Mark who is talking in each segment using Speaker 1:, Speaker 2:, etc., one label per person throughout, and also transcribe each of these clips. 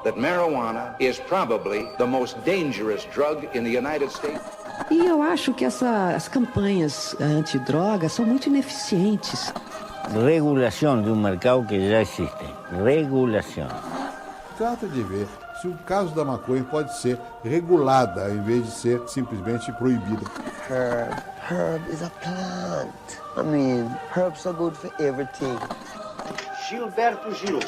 Speaker 1: that marijuana is probably the most dangerous drug in the United States.
Speaker 2: E eu acho que as campanhas antidrogas são muito ineficientes.
Speaker 3: Regulação de um mercado que já existe. Regulação.
Speaker 4: Trata de ver se o caso da maconha pode ser regulada em vez de ser simplesmente proibida.
Speaker 5: Herb is a plant. I mean, herbs are good for everything.
Speaker 6: Gilberto Gil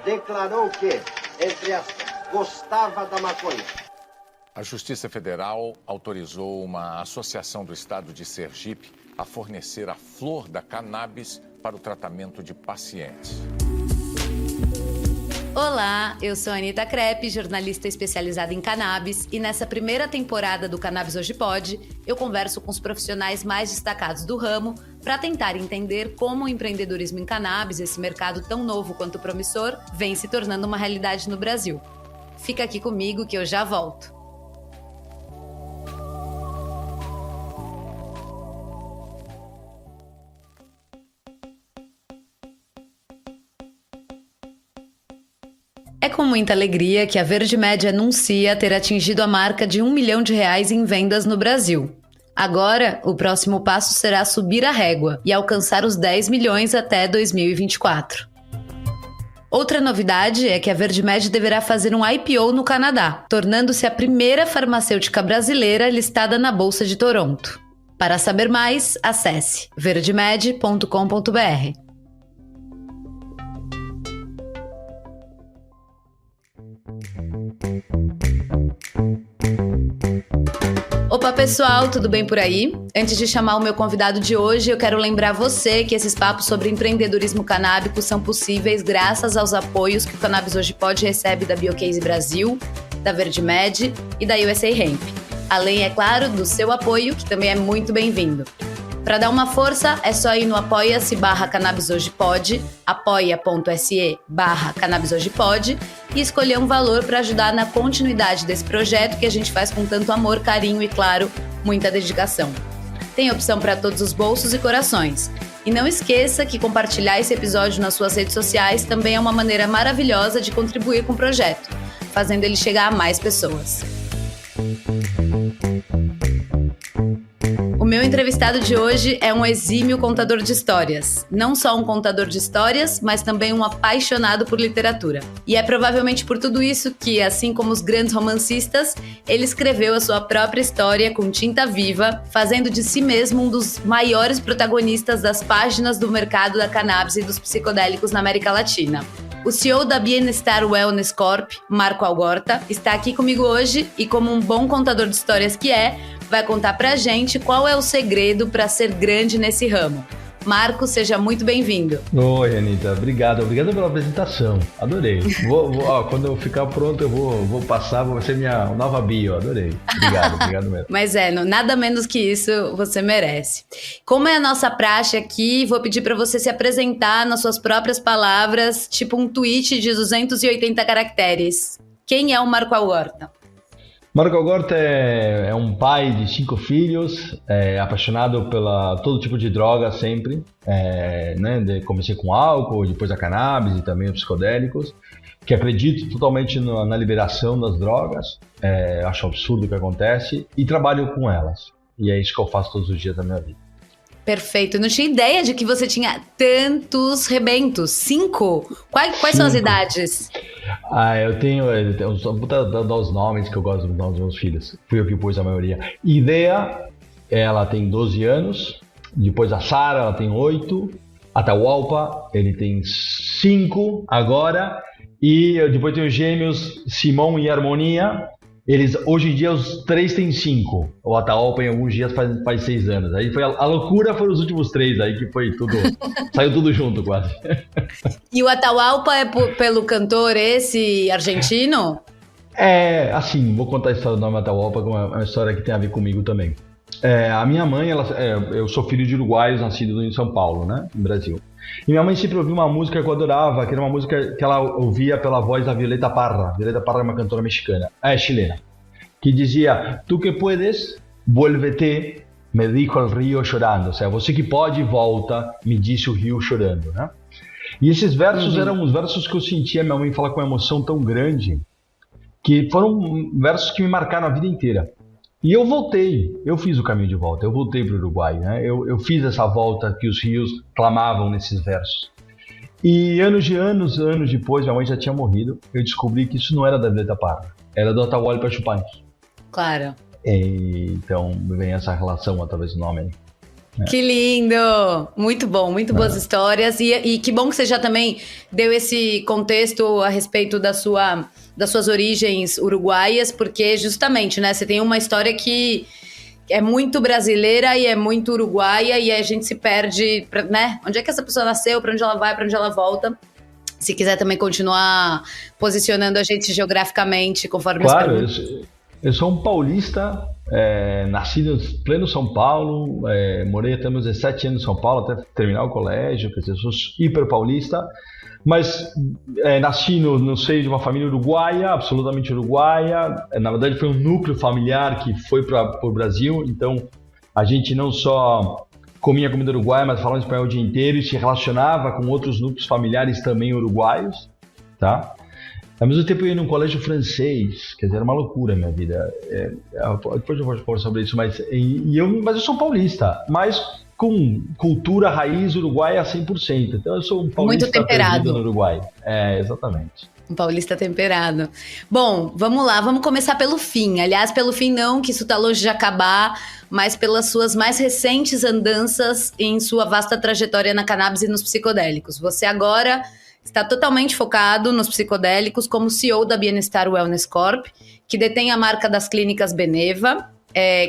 Speaker 6: declarou que, entre aspas, gostava da maconha.
Speaker 7: A Justiça Federal autorizou uma associação do estado de Sergipe a fornecer a flor da cannabis para o tratamento de pacientes.
Speaker 8: Olá, eu sou a Anitta Crepe, jornalista especializada em cannabis, e nessa primeira temporada do Cannabis Hoje Pode, eu converso com os profissionais mais destacados do ramo para tentar entender como o empreendedorismo em cannabis, esse mercado tão novo quanto promissor, vem se tornando uma realidade no Brasil. Fica aqui comigo que eu já volto. É com muita alegria que a Verde Med anuncia ter atingido a marca de R$1 milhão em vendas no Brasil. Agora, o próximo passo será subir a régua e alcançar os 10 milhões até 2024. Outra novidade é que a Verde Med deverá fazer um IPO no Canadá, tornando-se a primeira farmacêutica brasileira listada na Bolsa de Toronto. Para saber mais, acesse verdemed.com.br. Opa pessoal, tudo bem por aí? Antes de chamar o meu convidado de hoje, eu quero lembrar você que esses papos sobre empreendedorismo canábico são possíveis graças aos apoios que o Cannabis Hoje Pode recebe da Biocase Brasil, da Verde Med e da USA Hemp. Além, é claro, do seu apoio, que também é muito bem-vindo. Para dar uma força, é só ir no apoia-se/Cannabis Hoje Pode, apoia.se/Cannabis Hoje Pode, e escolher um valor para ajudar na continuidade desse projeto que a gente faz com tanto amor, carinho e, claro, muita dedicação. Tem opção para todos os bolsos e corações. E não esqueça que compartilhar esse episódio nas suas redes sociais também é uma maneira maravilhosa de contribuir com o projeto, fazendo ele chegar a mais pessoas. O meu entrevistado de hoje é um exímio contador de histórias. Não só um contador de histórias, mas também um apaixonado por literatura. E é provavelmente por tudo isso que, assim como os grandes romancistas, ele escreveu a sua própria história com tinta viva, fazendo de si mesmo um dos maiores protagonistas das páginas do mercado da cannabis e dos psicodélicos na América Latina. O CEO da Bienestar Wellness Corp, Marco Algorta, está aqui comigo hoje e, como um bom contador de histórias que é, vai contar pra gente qual é o segredo para ser grande nesse ramo. Marco, seja muito bem-vindo.
Speaker 9: Oi, Anitta. Obrigado pela apresentação. Adorei. Quando eu ficar pronto, eu vou passar, vai ser minha nova bio. Adorei. Obrigado mesmo.
Speaker 8: Mas nada menos que isso você merece. Como é a nossa praxe aqui, vou pedir para você se apresentar nas suas próprias palavras, tipo um tweet de 280 caracteres. Quem é o Marco Algorta?
Speaker 9: Marco Algorta é um pai de 5 filhos, apaixonado pela todo tipo de droga sempre. Comecei com álcool, depois a cannabis e também os psicodélicos, que acredito totalmente na liberação das drogas, acho absurdo o que acontece e trabalho com elas. E é isso que eu faço todos os dias da minha vida.
Speaker 8: Perfeito, eu não tinha ideia de que você tinha tantos rebentos, 5? Quais são as idades?
Speaker 9: Vou dar os nomes que eu gosto dos nomes dos meus filhos. Fui eu que pus a maioria. Ideia, ela tem 12 anos. Depois a Sara, ela tem 8. Atahualpa, ele tem 5 agora. E depois tem os gêmeos Simão e Harmonia. Eles, hoje em dia, os 3 têm 5. O Atahualpa em alguns dias faz 6 anos. Aí foi a loucura foram os últimos 3 aí, que foi tudo. Saiu tudo junto, quase.
Speaker 8: E o Atahualpa é pelo cantor esse argentino?
Speaker 9: Vou contar a história do nome Atahualpa, que é uma história que tem a ver comigo também. A minha mãe, eu sou filho de uruguaios, nascido em São Paulo, né, no Brasil. E minha mãe sempre ouvia uma música que eu adorava, que era uma música que ela ouvia pela voz da Violeta Parra. Violeta Parra é uma cantora chilena, que dizia: "Tu que puedes, vuélvete, me dijo el río chorando", ou seja, você que pode, volta, me disse o rio chorando, né? E esses versos eram os versos que eu sentia minha mãe falar com uma emoção tão grande, que foram versos que me marcaram a vida inteira. E eu voltei, eu fiz o caminho de volta, eu voltei para o Uruguai, né? Eu fiz essa volta que os rios clamavam nesses versos. E anos depois, minha mãe já tinha morrido, eu descobri que isso não era da Violeta Parra, era do Atahualpa Yupanqui.
Speaker 8: Claro.
Speaker 9: Então vem essa relação através do nome aí.
Speaker 8: Que lindo! Muito bom, muito boas histórias. E que bom que você já também deu esse contexto a respeito das suas origens uruguaias, porque justamente, né, você tem uma história que é muito brasileira e é muito uruguaia, e a gente se perde, né? Onde é que essa pessoa nasceu, para onde ela vai, para onde ela volta. Se quiser também continuar posicionando a gente geograficamente, conforme as perguntas.
Speaker 9: Eu sou um paulista, nascido em pleno São Paulo, morei até meus 17 anos em São Paulo, até terminar o colégio, quer dizer, sou hiper paulista, mas nasci no seio de uma família uruguaia, absolutamente uruguaia. Na verdade foi um núcleo familiar que foi para o Brasil, então a gente não só comia comida uruguaia, mas falava espanhol o dia inteiro e se relacionava com outros núcleos familiares também uruguaios, tá? Ao mesmo tempo eu ia num colégio francês, quer dizer, era uma loucura a minha vida. Depois eu vou falar sobre isso, mas eu sou paulista, mas com cultura raiz uruguaia 100%. Então eu sou um paulista
Speaker 8: muito temperado
Speaker 9: perdido no Uruguai. Exatamente.
Speaker 8: Um paulista temperado. Bom, vamos lá, vamos começar pelo fim. Aliás, pelo fim não, que isso tá longe de acabar, mas pelas suas mais recentes andanças em sua vasta trajetória na cannabis e nos psicodélicos. Você agora está totalmente focado nos psicodélicos como CEO da Bienestar Wellness Corp, que detém a marca das clínicas Beneva,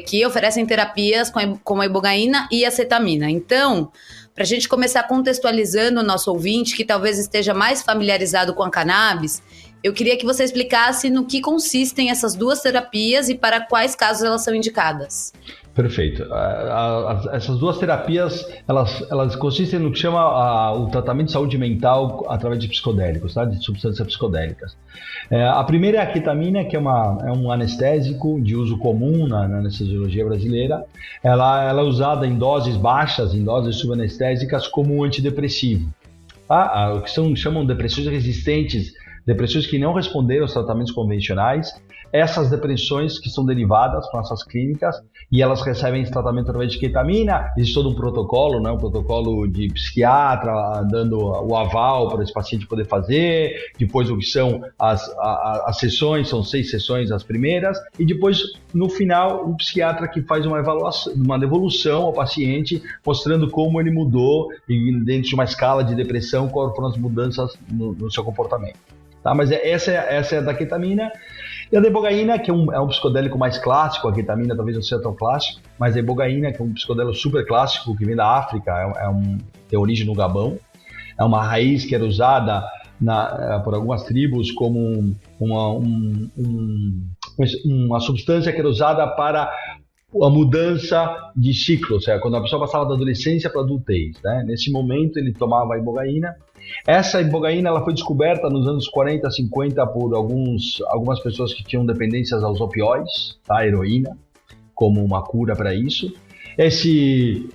Speaker 8: que oferecem terapias com a ibogaína e acetamina. Então, para a gente começar contextualizando o nosso ouvinte, que talvez esteja mais familiarizado com a cannabis, eu queria que você explicasse no que consistem essas duas terapias e para quais casos elas são indicadas.
Speaker 9: Perfeito. Essas duas terapias, elas consistem no que chama o tratamento de saúde mental através de psicodélicos, tá? De substâncias psicodélicas. A primeira é a ketamina, que é um anestésico de uso comum na anestesiologia brasileira. Ela é usada em doses baixas, em doses subanestésicas, como um antidepressivo. Tá? O que chamam depressões resistentes, depressões que não responderam aos tratamentos convencionais. Essas depressões que são derivadas para nossas clínicas e elas recebem esse tratamento através de ketamina. Existe todo um protocolo, né? Um protocolo de psiquiatra dando o aval para esse paciente poder fazer. Depois o que são as sessões, são 6 sessões as primeiras. E depois, no final, um psiquiatra que faz uma avaliação, uma devolução ao paciente, mostrando como ele mudou e dentro de uma escala de depressão, quais foram as mudanças no seu comportamento. Tá? Mas essa é a da ketamina. E a da ibogaína, que é um psicodélico mais clássico, a ketamina talvez não seja tão clássico, mas a ibogaína, que é um psicodélico super clássico, que vem da África, tem origem no Gabão, é uma raiz que era usada por algumas tribos como uma substância que era usada para a mudança de ciclo, ou seja, quando a pessoa passava da adolescência para a adultez, né? Nesse momento ele tomava a ibogaína. Essa ibogaína ela foi descoberta nos anos 40, 50 por algumas pessoas que tinham dependências aos opioides, tá? A heroína, como uma cura para isso. Esse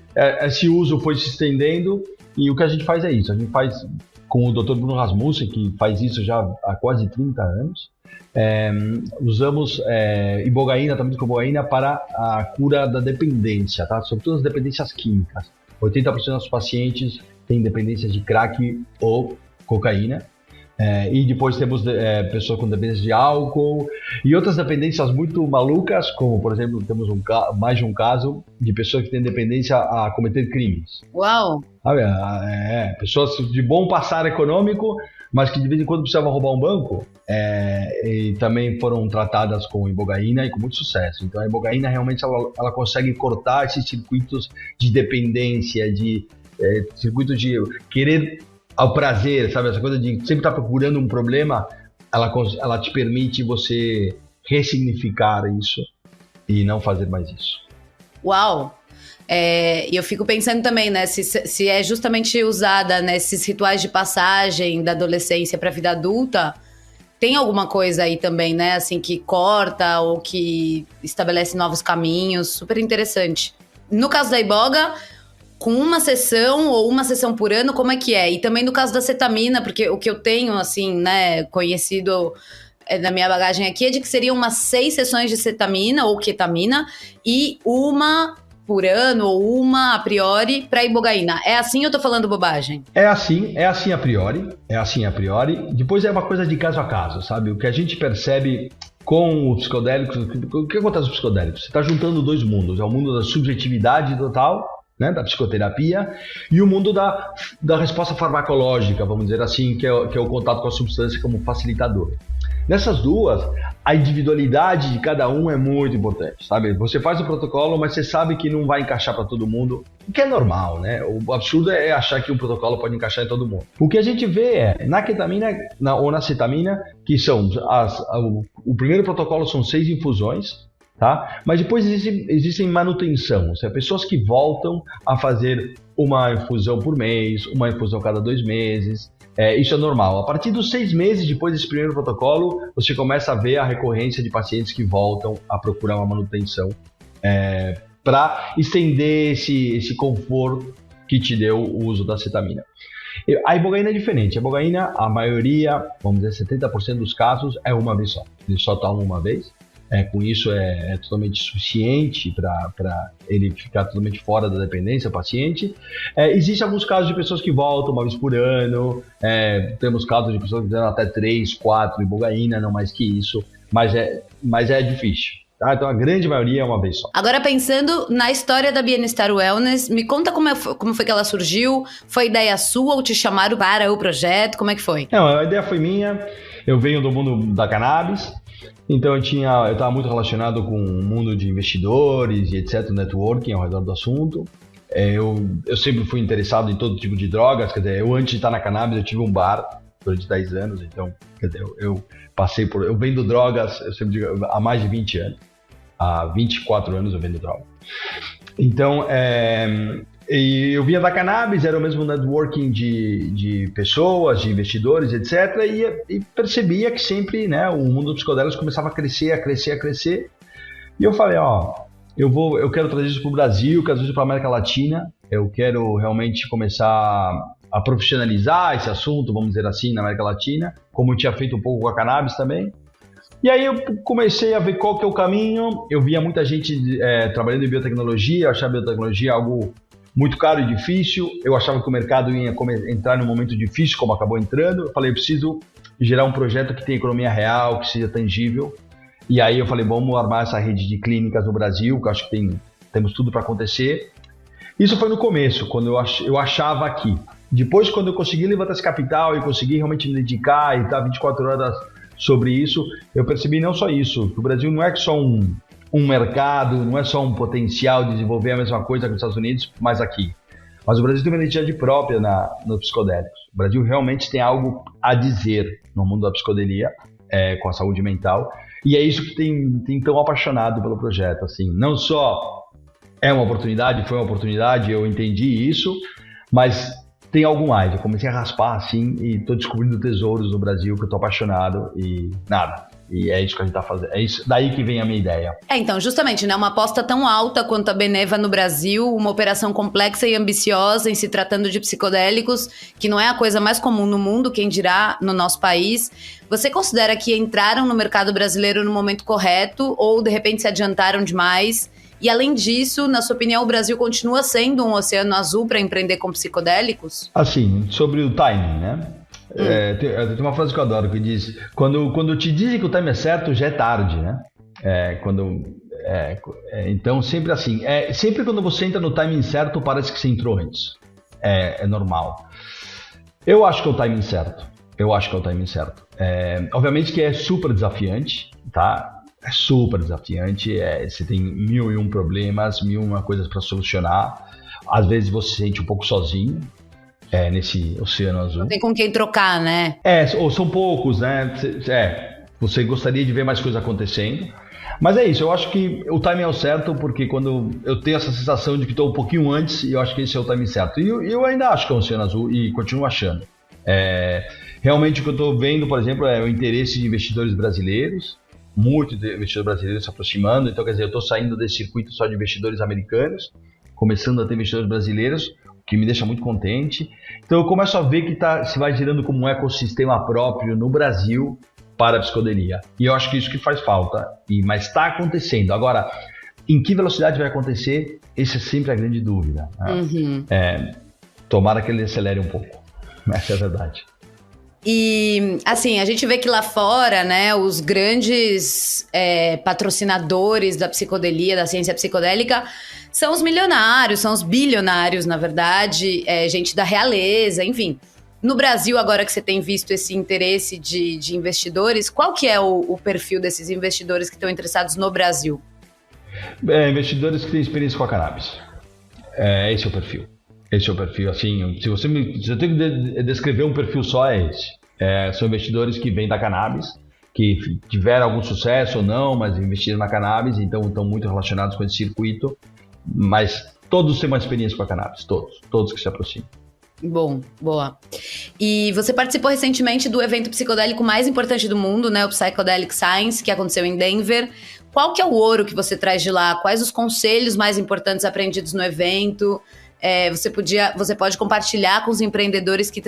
Speaker 9: uso foi se estendendo e o que a gente faz é isso. A gente faz com o Dr. Bruno Rasmussen, que faz isso já há quase 30 anos. Usamos ibogaína, tratamento com ibogaína para a cura da dependência, tá? Sobretudo as dependências químicas. 80% dos pacientes têm dependências de crack ou cocaína. E depois temos pessoas com dependência de álcool e outras dependências muito malucas, como, por exemplo, temos mais de um caso de pessoas que têm dependência a cometer crimes.
Speaker 8: Uau!
Speaker 9: Sabe? Pessoas de bom passar econômico, mas que de vez em quando precisavam roubar um banco, e também foram tratadas com ibogaína e com muito sucesso. Então a ibogaína realmente ela consegue cortar esses circuitos de dependência, circuito de querer ao prazer, sabe? Essa coisa de sempre estar procurando um problema, ela te permite você ressignificar isso e não fazer mais isso.
Speaker 8: Uau! E eu fico pensando também, né, se é justamente usada nesses rituais de passagem da adolescência para a vida adulta, tem alguma coisa aí também, né, assim, que corta ou que estabelece novos caminhos, super interessante. No caso da iboga, com uma sessão ou uma sessão por ano, como é que é? E também no caso da cetamina, porque o que eu tenho, assim, né, conhecido da minha bagagem aqui é de que seriam umas 6 sessões de cetamina ou ketamina e uma por ano ou uma a priori para ibogaína. É assim ou eu tô falando bobagem?
Speaker 9: É assim a priori. Depois é uma coisa de caso a caso, sabe? O que a gente percebe com os psicodélicos, o que acontece com os psicodélicos? Você está juntando 2 mundos, é o mundo da subjetividade total, né, da psicoterapia, e o mundo da resposta farmacológica, vamos dizer assim, que é o contato com a substância como facilitador. Nessas duas, a individualidade de cada um é muito importante, sabe? Você faz o protocolo, mas você sabe que não vai encaixar para todo mundo, o que é normal, né? O absurdo é achar que um protocolo pode encaixar em todo mundo. O que a gente vê é, na ketamina ou na cetamina, que são o primeiro protocolo são 6 infusões, tá? Mas depois existem manutenção, ou seja, pessoas que voltam a fazer uma infusão por mês, uma infusão cada 2 meses. Isso é normal. A partir dos 6 meses depois desse primeiro protocolo, você começa a ver a recorrência de pacientes que voltam a procurar uma manutenção para estender esse conforto que te deu o uso da cetamina. A ibogaína é diferente. A ibogaína, a maioria, vamos dizer 70% dos casos, é uma vez só. Ele só toma uma vez. Com isso é totalmente suficiente para ele ficar totalmente fora da dependência, o paciente. Existem alguns casos de pessoas que voltam uma vez por ano, temos casos de pessoas que dão até 3, 4 ibogaína, não mais que isso, mas é difícil. Tá? Então a grande maioria é uma vez só.
Speaker 8: Agora pensando na história da Bienestar Wellness, me conta como foi que ela surgiu, foi ideia sua ou te chamaram para o projeto, como é que foi?
Speaker 9: Não, a ideia foi minha, eu venho do mundo da cannabis. Então eu estava muito relacionado com o mundo de investidores e etc, networking ao redor do assunto. Eu sempre fui interessado em todo tipo de drogas, quer dizer, eu antes de estar na cannabis eu tive um bar durante 10 anos, então quer dizer, eu vendo drogas, eu sempre digo, há mais de 20 anos, há 24 anos eu vendo droga. Então e eu vinha da cannabis, era o mesmo networking de pessoas, de investidores, etc. E percebia que sempre, né, o mundo dos psicodélicos começava a crescer. E eu falei, eu quero trazer isso para o Brasil, quero trazer isso para a América Latina. Eu quero realmente começar a profissionalizar esse assunto, vamos dizer assim, na América Latina, como eu tinha feito um pouco com a cannabis também. E aí eu comecei a ver qual que é o caminho. Eu via muita gente trabalhando em biotecnologia, eu achava a biotecnologia algo muito caro e difícil. Eu achava que o mercado ia entrar num momento difícil, como acabou entrando. Eu falei, eu preciso gerar um projeto que tenha economia real, que seja tangível. E aí eu falei, vamos armar essa rede de clínicas no Brasil, que eu acho que temos tudo para acontecer. Isso foi no começo, quando eu achava aqui. Depois, quando eu consegui levantar esse capital e consegui realmente me dedicar e estar 24 horas sobre isso, eu percebi não só isso, que o Brasil não é só um mercado, não é só um potencial de desenvolver a mesma coisa que os Estados Unidos, mas aqui. Mas o Brasil tem uma identidade própria nos psicodélicos. O Brasil realmente tem algo a dizer no mundo da psicodelia, com a saúde mental, e é isso que tem tão apaixonado pelo projeto. Assim, não só é uma oportunidade, foi uma oportunidade, eu entendi isso, mas tem algo mais. Eu comecei a raspar assim e estou descobrindo tesouros no Brasil que eu estou apaixonado e nada. E é isso que a gente tá fazendo. É isso daí que vem a minha ideia.
Speaker 8: Então, justamente, né? Uma aposta tão alta quanto a Beneva no Brasil, uma operação complexa e ambiciosa em se tratando de psicodélicos, que não é a coisa mais comum no mundo, quem dirá no nosso país. Você considera que entraram no mercado brasileiro no momento correto ou, de repente, se adiantaram demais? E, além disso, na sua opinião, o Brasil continua sendo um oceano azul para empreender com psicodélicos? Assim, sobre o timing, né?
Speaker 9: Tem uma frase que eu adoro que diz: quando te dizem que o time é certo, já é tarde, né? Então, sempre assim, sempre quando você entra no timing certo, parece que você entrou antes. É normal. Eu acho que é o timing certo. Obviamente que é super desafiante, tá? É super desafiante. Você tem 1001 problemas, 1001 coisas para solucionar. Às vezes você se sente um pouco sozinho. Nesse oceano azul.
Speaker 8: Não tem com quem trocar, né?
Speaker 9: Ou são poucos, né? Você gostaria de ver mais coisas acontecendo. Mas é isso, eu acho que o timing é o certo, porque quando eu tenho essa sensação de que estou um pouquinho antes, eu acho que esse é o timing certo. E eu ainda acho que é um oceano azul e continuo achando. Realmente o que eu estou vendo, por exemplo, é o interesse de investidores brasileiros, muito de investidores brasileiros se aproximando. Então, quer dizer, eu estou saindo desse circuito só de investidores americanos, começando a ter investidores brasileiros, o que me deixa muito contente. Então eu começo a ver que se vai gerando como um ecossistema próprio no Brasil para a psicodelia. E eu acho que isso que faz falta, mas está acontecendo. Agora, em que velocidade vai acontecer? Essa é sempre a grande dúvida. Né? Tomara que ele acelere um pouco. Essa é a verdade.
Speaker 8: E, assim, a gente vê que lá fora, né, os grandes patrocinadores da psicodelia, da ciência psicodélica, são os milionários, são os bilionários, na verdade, gente da realeza, enfim. No Brasil, agora que você tem visto esse interesse de investidores, qual que é o perfil desses investidores que estão interessados no Brasil?
Speaker 9: Investidores que têm experiência com a cannabis. Esse é o perfil. Esse é o perfil, assim, se eu tenho que descrever um perfil só, é esse. São investidores que vêm da cannabis, que tiveram algum sucesso ou não, mas investiram na cannabis, então estão muito relacionados com esse circuito, mas todos têm uma experiência com a cannabis, todos que se aproximam.
Speaker 8: Bom, boa. E você participou recentemente do evento psicodélico mais importante do mundo, né, o Psychedelic Science, que aconteceu em Denver. Qual que é o ouro que você traz de lá? Quais os conselhos mais importantes aprendidos no evento? Você pode compartilhar com os empreendedores que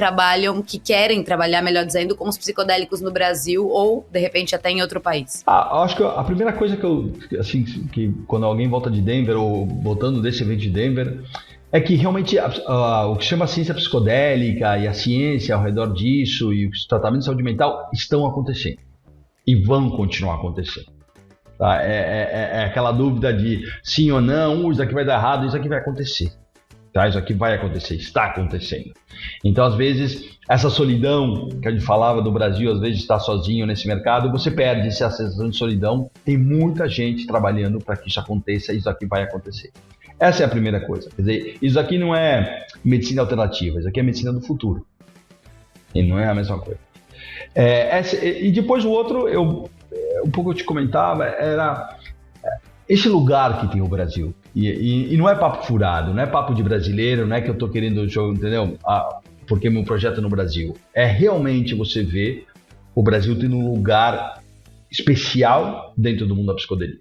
Speaker 8: querem trabalhar, melhor dizendo, com os psicodélicos no Brasil ou, de repente, até em outro país?
Speaker 9: Acho que a primeira coisa que quando alguém volta de Denver ou voltando desse evento de Denver, é que realmente o que chama ciência psicodélica e a ciência ao redor disso e os tratamentos de saúde mental estão acontecendo e vão continuar acontecendo. Tá? É aquela dúvida de sim ou não, isso aqui vai dar errado, isso aqui vai acontecer. Tá? Isso aqui vai acontecer, está acontecendo. Então, às vezes, essa solidão que a gente falava do Brasil, às vezes está sozinho nesse mercado, você perde essa sensação de solidão. Tem muita gente trabalhando para que isso aconteça e isso aqui vai acontecer. Essa é a primeira coisa. Quer dizer, isso aqui não é medicina alternativa, isso aqui é medicina do futuro. E não é a mesma coisa. E depois o outro, um pouco eu te comentava, era esse lugar que tem o Brasil. E não é papo furado, não é papo de brasileiro, não é que eu estou querendo, entendeu? Porque meu projeto é no Brasil. É realmente você ver o Brasil tendo um lugar especial dentro do mundo da psicodelia.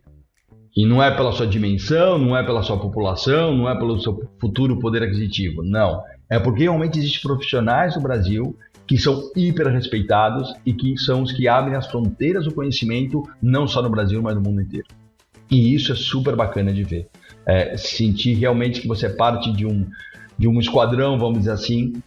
Speaker 9: E não é pela sua dimensão, não é pela sua população, não é pelo seu futuro poder aquisitivo, não. É porque realmente existem profissionais no Brasil que são hiper respeitados e que são os que abrem as fronteiras do conhecimento, não só no Brasil, mas no mundo inteiro. E isso é super bacana de ver. Sentir realmente que você é parte de um esquadrão, vamos dizer assim,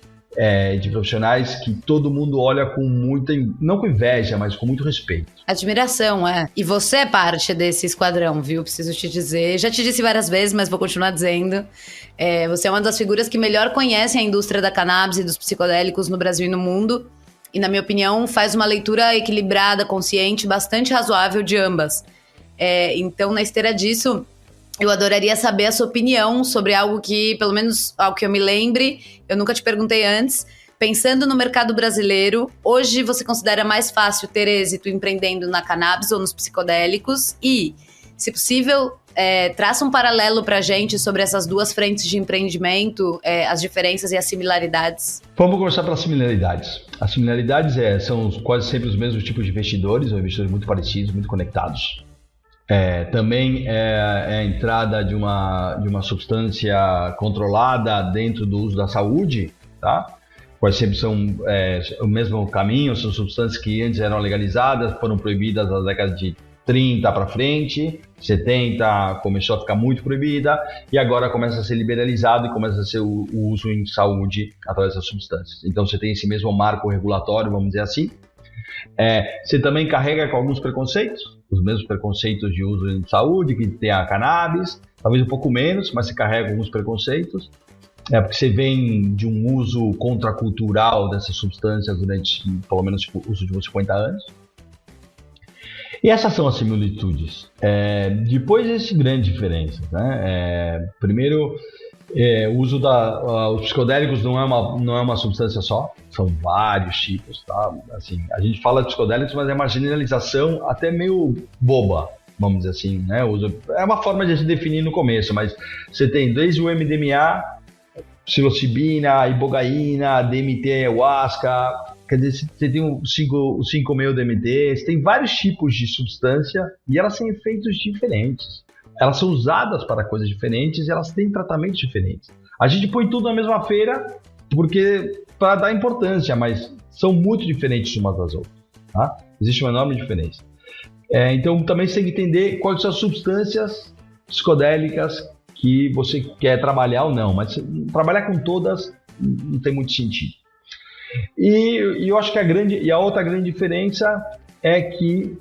Speaker 9: de profissionais que todo mundo olha com muita, não com inveja, mas com muito respeito.
Speaker 8: Admiração, E você é parte desse esquadrão, viu? Preciso te dizer. Já te disse várias vezes, mas vou continuar dizendo. Você é uma das figuras que melhor conhecem a indústria da cannabis e dos psicodélicos no Brasil e no mundo. E, na minha opinião, faz uma leitura equilibrada, consciente, bastante razoável de ambas. Então, na esteira disso, eu adoraria saber a sua opinião sobre algo que, pelo menos ao que eu me lembre, eu nunca te perguntei antes. Pensando no mercado brasileiro, hoje você considera mais fácil ter êxito empreendendo na cannabis ou nos psicodélicos? E, se possível, traça um paralelo pra gente sobre essas duas frentes de empreendimento, as diferenças e as similaridades.
Speaker 9: Vamos começar pelas similaridades. As similaridades são quase sempre os mesmos tipos de investidores, ou investidores muito parecidos, muito conectados. Também a entrada de uma substância controlada dentro do uso da saúde, tá? Quase sempre são o mesmo caminho, são substâncias que antes eram legalizadas, foram proibidas nas décadas de 30 para frente, 70 começou a ficar muito proibida e agora começa a ser liberalizado e começa a ser o uso em saúde através das substâncias. Então você tem esse mesmo marco regulatório, vamos dizer assim. Você também carrega com alguns preconceitos, os mesmos preconceitos de uso em saúde, que tem a cannabis, talvez um pouco menos, mas você carrega alguns preconceitos, porque você vem de um uso contracultural dessas substâncias durante, pelo menos, o uso de uns 50 anos. E essas são as similitudes. Depois existem grandes diferenças, né? Primeiro, o uso os psicodélicos não é uma substância só, são vários tipos, tá? Assim, a gente fala de psicodélicos, mas é uma generalização até meio boba, vamos dizer assim, né? É uma forma de a gente definir no começo, mas você tem desde o MDMA, psilocibina, ibogaína, DMT, ayahuasca, quer dizer, você tem o 5-meo DMT, você tem vários tipos de substância e elas têm efeitos diferentes. elas são usadas para coisas diferentes e elas têm tratamentos diferentes. A gente põe tudo na mesma feira para dar importância, mas são muito diferentes umas das outras. Tá? Existe uma enorme diferença. Então também você tem que entender quais são as substâncias psicodélicas que você quer trabalhar ou não, mas trabalhar com todas não tem muito sentido. E eu acho que a outra grande diferença é que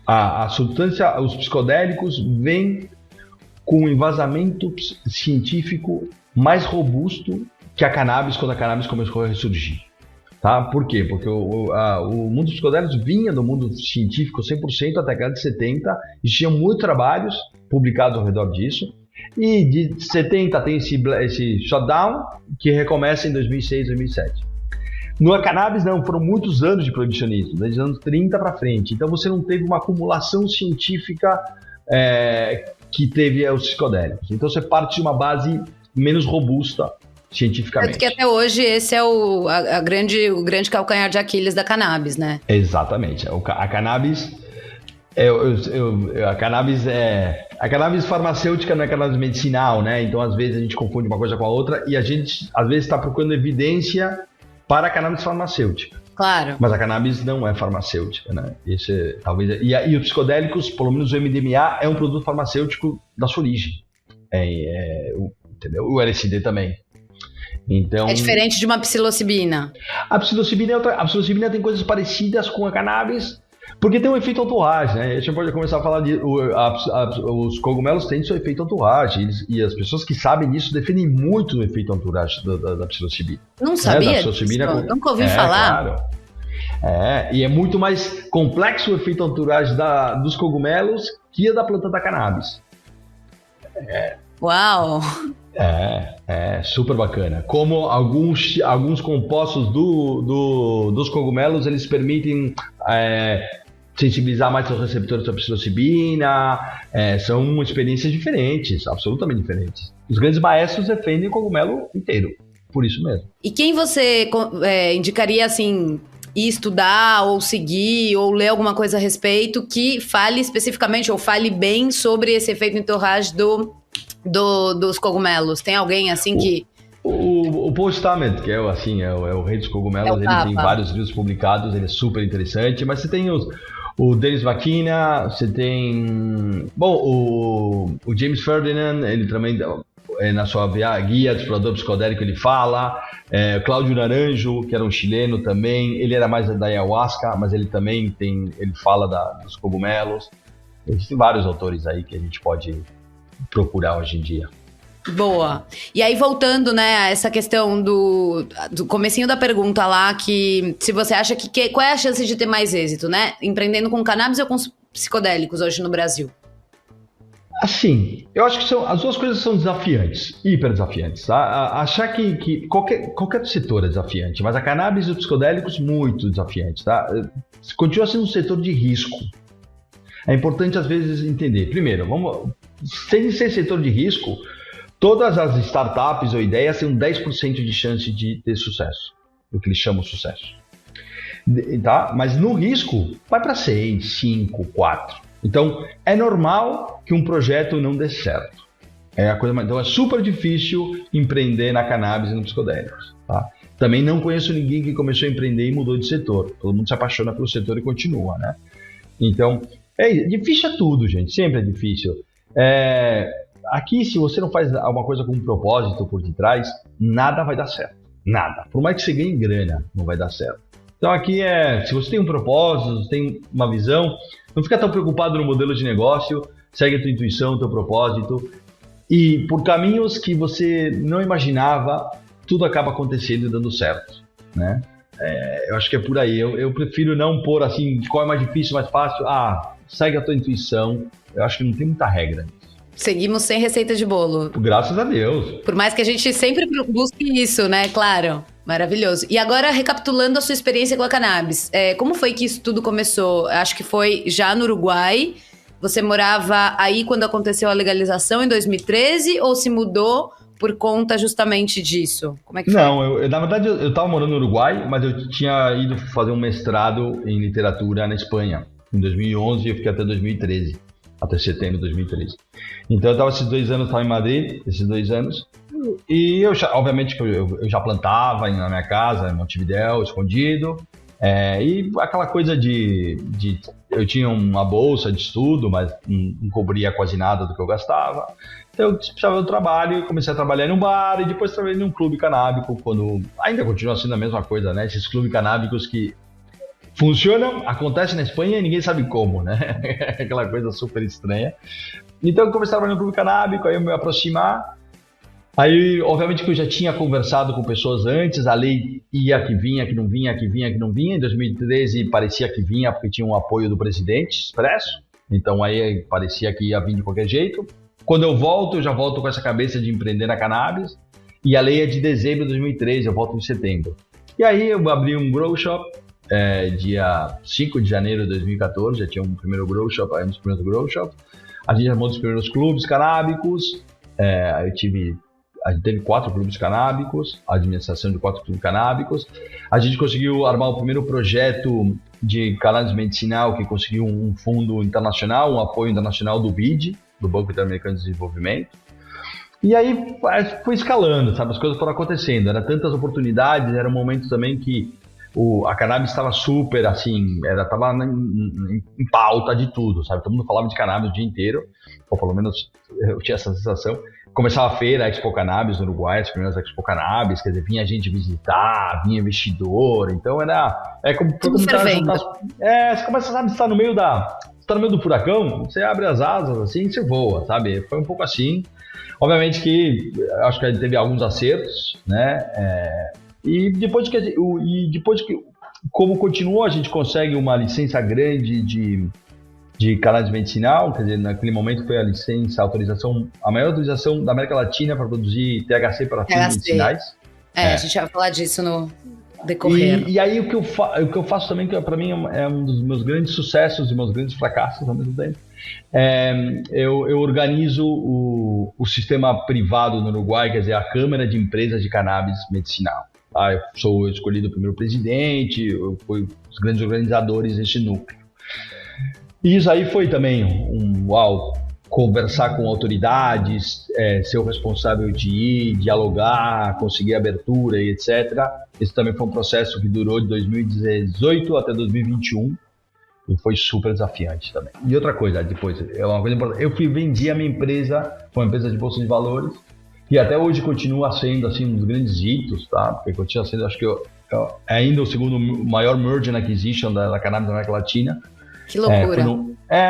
Speaker 9: a substância, os psicodélicos vêm com um embasamento científico mais robusto que a cannabis quando a cannabis começou a ressurgir. Tá? Por quê? Porque o mundo dos psicodélicos vinha do mundo científico 100% até a década de 70, existiam muitos trabalhos publicados ao redor disso, e de 70 tem esse shutdown que recomeça em 2006, 2007. No cannabis não, foram muitos anos de proibicionismo, desde os anos 30 para frente, então você não teve uma acumulação científica que teve os psicodélicos, então você parte de uma base menos robusta cientificamente.
Speaker 8: Tanto que até hoje esse é o grande calcanhar de Aquiles da cannabis, né?
Speaker 9: Exatamente. A cannabis a cannabis farmacêutica não é cannabis medicinal, né? Então às vezes a gente confunde uma coisa com a outra e a gente às vezes está procurando evidência para a cannabis farmacêutica.
Speaker 8: Claro.
Speaker 9: Mas a cannabis não é farmacêutica, né? Talvez e os psicodélicos, pelo menos o MDMA, é um produto farmacêutico da sua origem. Entendeu? O LSD também. Então,
Speaker 8: é diferente de uma psilocibina.
Speaker 9: A psilocibina tem coisas parecidas com a cannabis, porque tem um efeito entourage, né? A gente pode começar a falar os cogumelos têm seu efeito entourage, e as pessoas que sabem disso defendem muito o efeito entourage da psilocibina.
Speaker 8: Não sabia disso? Nunca ouvi falar.
Speaker 9: Claro. E é muito mais complexo o efeito entourage dos cogumelos que a da planta da cannabis.
Speaker 8: Uau!
Speaker 9: Super bacana. Como alguns compostos dos cogumelos, eles permitem sensibilizar mais os receptores da psilocibina, são experiências diferentes, absolutamente diferentes. Os grandes maestros defendem o cogumelo inteiro, por isso mesmo.
Speaker 8: E quem você indicaria, assim, ir estudar, ou seguir, ou ler alguma coisa a respeito que fale especificamente, ou fale bem sobre esse efeito entourage dos cogumelos? Tem alguém assim que...
Speaker 9: O Paul Stamets, que é o rei dos cogumelos, ele tem vários livros publicados, ele é super interessante, mas você tem o Dennis McKenna, você tem... Bom, o James Ferdinand, ele também, na sua guia de explorador psicodélico, ele fala, Cláudio Naranjo, que era um chileno também, ele era mais da ayahuasca, mas ele também ele fala dos cogumelos. Existem vários autores aí que a gente pode procurar hoje em dia.
Speaker 8: Boa. E aí, voltando, né, a essa questão do comecinho da pergunta lá, que se você acha qual é a chance de ter mais êxito, né? Empreendendo com cannabis ou com psicodélicos hoje no Brasil?
Speaker 9: Assim, eu acho que as duas coisas são desafiantes, hiper desafiantes. Tá? Achar que qualquer setor é desafiante, mas a cannabis e os psicodélicos muito desafiantes. Tá? Continua sendo um setor de risco. É importante, às vezes, entender. Primeiro, sem ser setor de risco, todas as startups ou ideias têm um 10% de chance de ter sucesso, o que eles chamam de sucesso. Tá? Mas no risco, vai para 6, 5, 4. Então, é normal que um projeto não dê certo. Então, é super difícil empreender na cannabis e no psicodélicos. Tá? Também não conheço ninguém que começou a empreender e mudou de setor. Todo mundo se apaixona pelo setor e continua, né? Então, difícil é tudo, gente. Sempre é difícil. Aqui, se você não faz alguma coisa com um propósito por detrás, nada vai dar certo. Nada. Por mais que você ganhe grana, não vai dar certo. Então aqui se você tem um propósito, tem uma visão, não fica tão preocupado no modelo de negócio, segue a tua intuição, o teu propósito, e por caminhos que você não imaginava, tudo acaba acontecendo e dando certo, né? Eu acho que é por aí. Eu prefiro não pôr assim, qual é mais difícil, mais fácil. Segue a tua intuição. Eu acho que não tem muita regra.
Speaker 8: Seguimos sem receita de bolo.
Speaker 9: Graças a Deus.
Speaker 8: Por mais que a gente sempre busque isso, né? Claro. Maravilhoso. E agora, recapitulando a sua experiência com a cannabis, como foi que isso tudo começou? Acho que foi já no Uruguai. Você morava aí quando aconteceu a legalização em 2013 ou se mudou por conta justamente disso? Como é que foi?
Speaker 9: Não, na verdade eu estava morando no Uruguai, mas eu tinha ido fazer um mestrado em literatura na Espanha. Em 2011 eu fiquei até 2013. até setembro de 2013. Então eu estava esses 2 anos, estava em Madrid, esses 2 anos, e eu já, obviamente eu já plantava na minha casa, em Montevidéu, escondido, e aquela coisa de eu tinha uma bolsa de estudo, mas não cobria quase nada do que eu gastava. Então eu precisava do trabalho e comecei a trabalhar em um bar e depois trabalhei num clube canábico, quando ainda continua sendo a mesma coisa, né? Esses clubes canábicos que funcionam, acontecem na Espanha e ninguém sabe como, né? Aquela coisa super estranha. Então eu comecei a trabalhar no clube canábico, aí eu me aproximar. Aí, obviamente que eu já tinha conversado com pessoas antes, a lei ia que vinha, que não vinha, que vinha, que não vinha. Em 2013 parecia que vinha porque tinha um apoio do presidente expresso, então aí parecia que ia vir de qualquer jeito. Quando eu já volto com essa cabeça de empreender na cannabis, e a lei é de dezembro de 2013, eu volto em setembro. E aí eu abri um grow shop, dia 5 de janeiro de 2014, já tinha um primeiro grow shop, aí um dos primeiros grow shops. A gente armou os primeiros clubes canábicos, a gente teve 4 clubes canábicos, a administração de 4 clubes canábicos. A gente conseguiu armar o primeiro projeto de cannabis medicinal que conseguiu um fundo internacional, um apoio internacional do BID, do Banco Interamericano de Desenvolvimento. E aí foi escalando, sabe? As coisas foram acontecendo. Eram tantas oportunidades, era um momento também que a cannabis estava super, assim, estava em pauta de tudo, sabe? Todo mundo falava de cannabis o dia inteiro, ou pelo menos eu tinha essa sensação. Começava a feira, a Expo Cannabis no Uruguai, as primeiras Expo Cannabis, quer dizer, vinha gente visitar, vinha investidor, então
Speaker 8: tudo fervendo.
Speaker 9: Você começa, sabe, você tá no meio do furacão, você abre as asas assim e você voa, sabe? Foi um pouco assim. Obviamente que acho que a gente teve alguns acertos, né? E depois que como continuou, a gente consegue uma licença grande de cannabis medicinal, quer dizer, naquele momento foi a autorização, a maior autorização da América Latina para produzir THC para fins medicinais.
Speaker 8: A gente vai falar disso no decorrer.
Speaker 9: E aí o que eu faço também, que para mim é um dos meus grandes sucessos e meus grandes fracassos ao mesmo tempo, eu organizo o sistema privado no Uruguai, quer dizer, a Câmara de Empresas de Cannabis Medicinal. Eu sou escolhido o primeiro presidente, eu fui os grandes organizadores desse núcleo. E isso aí foi também conversar com autoridades, ser o responsável de ir, dialogar, conseguir abertura e etc. Esse também foi um processo que durou de 2018 até 2021 e foi super desafiante também. E outra coisa, depois, uma coisa importante, eu vendi a minha empresa, foi uma empresa de bolsa de valores, e até hoje continua sendo assim, um dos grandes hitos, tá? Porque continua sendo, acho que é ainda o segundo maior merger and acquisition da cannabis da América Latina.
Speaker 8: Que loucura.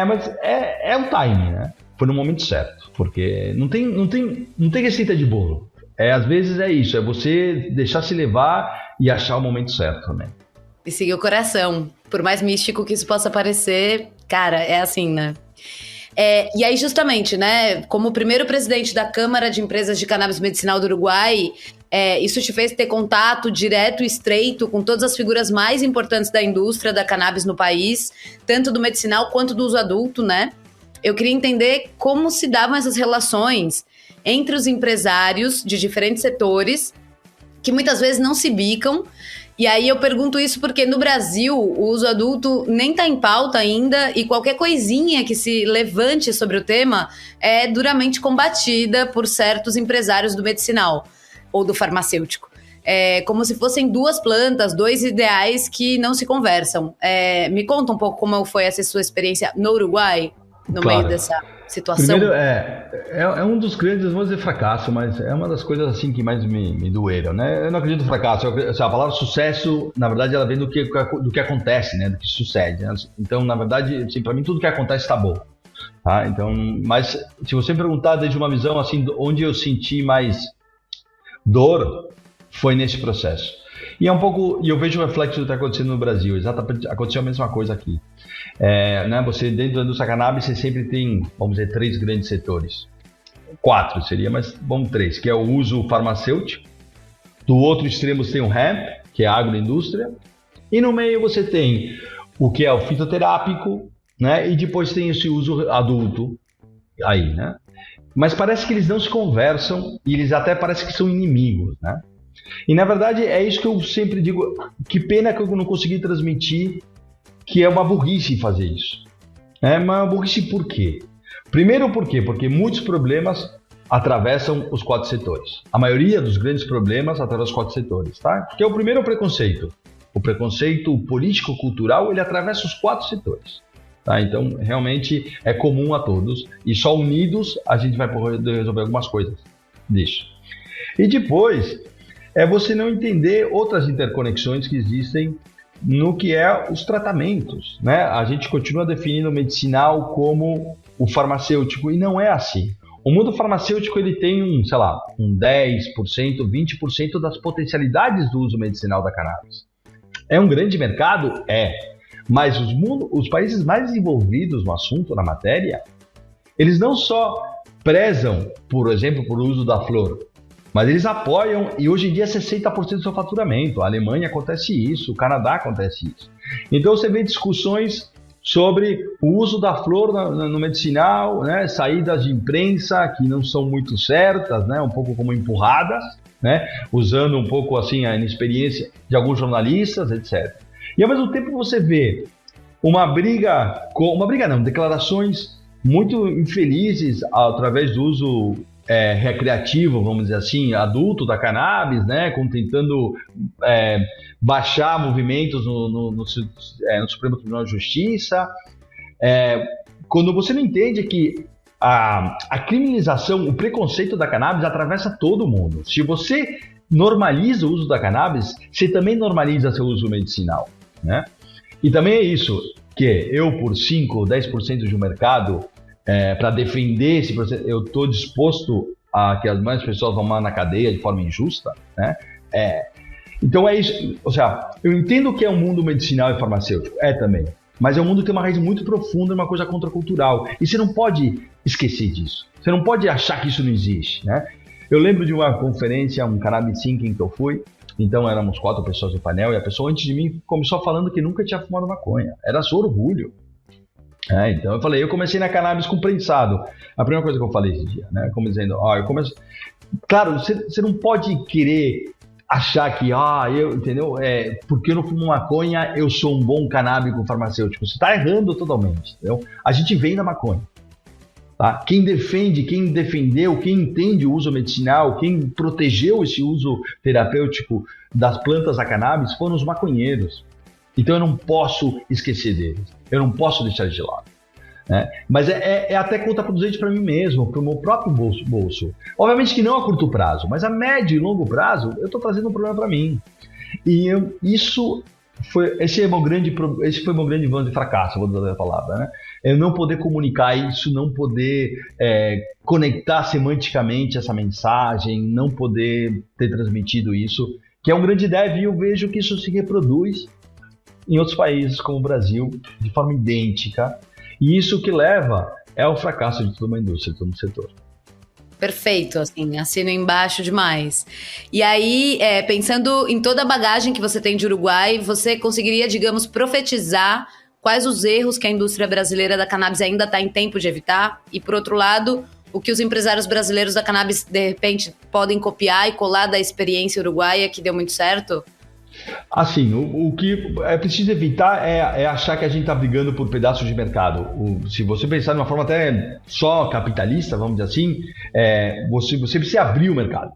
Speaker 9: Mas é o timing, né? Foi no momento certo, porque não tem receita de bolo. Às vezes é isso, é você deixar se levar e achar o momento certo, né?
Speaker 8: E seguir o coração. Por mais místico que isso possa parecer, cara, é assim, né? E aí, justamente, né, como o primeiro presidente da Câmara de Empresas de Cannabis Medicinal do Uruguai, isso te fez ter contato direto e estreito com todas as figuras mais importantes da indústria da cannabis no país, tanto do medicinal quanto do uso adulto, né? Eu queria entender como se davam essas relações entre os empresários de diferentes setores, que muitas vezes não se bicam. E aí eu pergunto isso porque no Brasil o uso adulto nem está em pauta ainda e qualquer coisinha que se levante sobre o tema é duramente combatida por certos empresários do medicinal ou do farmacêutico. Como se fossem duas plantas, dois ideais que não se conversam. Me conta um pouco como foi essa sua experiência no Uruguai, no meio dessa situação.
Speaker 9: Primeiro, é um dos grandes, vou dizer fracasso, mas é uma das coisas assim que mais me doeram, né? Eu não acredito no fracasso, a palavra sucesso, na verdade, ela vem do que acontece, né? Do que sucede, né? Então, na verdade, assim, para mim, tudo que acontece está bom, tá? Então, mas se você me perguntar desde uma visão, assim, onde eu senti mais dor, foi nesse processo. E eu vejo o reflexo do que está acontecendo no Brasil, exatamente, aconteceu a mesma coisa aqui. Né, você dentro da indústria cannabis, você sempre tem, vamos dizer, 3 grandes setores. 4 seria, mas vamos 3, que é o uso farmacêutico. Do outro extremo você tem o hemp, que é a agroindústria. E no meio você tem o que é o fitoterápico, né? E depois tem esse uso adulto aí, né? Mas parece que eles não se conversam e eles até parecem que são inimigos, né? E na verdade é isso que eu sempre digo, que pena que eu não consegui transmitir, que é uma burrice fazer isso. Uma burrice por quê? Primeiro por quê? Porque muitos problemas atravessam os 4 setores. A maioria dos grandes problemas atravessa os 4 setores, tá? Porque o primeiro é o preconceito. O preconceito político-cultural, ele atravessa os 4 setores. Tá? Então, realmente é comum a todos. E só unidos a gente vai poder resolver algumas coisas disso. E depois, é você não entender outras interconexões que existem no que é os tratamentos, né? A gente continua definindo o medicinal como o farmacêutico e não é assim. O mundo farmacêutico ele tem um 10%, 20% das potencialidades do uso medicinal da cannabis. É um grande mercado? É. Mas os países mais desenvolvidos no assunto, na matéria, eles não só prezam, por exemplo, por uso da flor, mas eles apoiam, e hoje em dia é 60% do seu faturamento. A Alemanha acontece isso, o Canadá acontece isso. Então você vê discussões sobre o uso da flor no medicinal, né? Saídas de imprensa que não são muito certas, né? Um pouco como empurradas, né? Usando um pouco assim a inexperiência de alguns jornalistas, etc. E ao mesmo tempo você vê declarações muito infelizes através do uso recreativo, vamos dizer assim, adulto da cannabis, né, tentando baixar movimentos no Supremo Tribunal de Justiça, quando você não entende que a criminalização, o preconceito da cannabis atravessa todo mundo. Se você normaliza o uso da cannabis, você também normaliza seu uso medicinal, né? E também é isso, que eu por 5 ou 10% de um mercado, para defender esse processo, eu estou disposto a que as mais pessoas vão lá na cadeia de forma injusta, né? Então é isso, ou seja, eu entendo que é um mundo medicinal e farmacêutico, também, mas é um mundo que tem uma raiz muito profunda, uma coisa contracultural, e você não pode esquecer disso, você não pode achar que isso não existe, né? Eu lembro de uma conferência, um Cannabis Thinking que eu fui, então éramos 4 pessoas no painel, e a pessoa antes de mim começou falando que nunca tinha fumado maconha, era seu orgulho. Então eu comecei na cannabis com prensado. A primeira coisa que eu falei esse dia, né? Como dizendo, claro, você não pode querer achar que, entendeu? Porque eu não fumo maconha, eu sou um bom canábico farmacêutico. Você está errando totalmente, entendeu? A gente vem da maconha. Tá? Quem defendeu, quem entende o uso medicinal, quem protegeu esse uso terapêutico das plantas da cannabis foram os maconheiros. Então eu não posso esquecer deles, eu não posso deixar de lado, né? Mas é até contraproducente para mim mesmo, para o meu próprio bolso. Obviamente que não a curto prazo, mas a médio e longo prazo eu estou trazendo um problema para mim. E esse foi meu grande vão de fracasso, vou dizer a palavra, né? Eu não poder comunicar isso, não poder conectar semanticamente essa mensagem, não poder ter transmitido isso, que é um grande déficit, e eu vejo que isso se reproduz em outros países como o Brasil, de forma idêntica. E isso que leva ao fracasso de toda uma indústria, de todo um setor.
Speaker 8: Perfeito, assim, assino embaixo demais. E aí, pensando em toda a bagagem que você tem de Uruguai, você conseguiria, digamos, profetizar quais os erros que a indústria brasileira da cannabis ainda está em tempo de evitar? E, por outro lado, o que os empresários brasileiros da cannabis, de repente, podem copiar e colar da experiência uruguaia que deu muito certo?
Speaker 9: Assim, o que é preciso evitar é achar que a gente está brigando por pedaços de mercado. Se você pensar de uma forma até só capitalista, vamos dizer assim, você precisa abrir o mercado.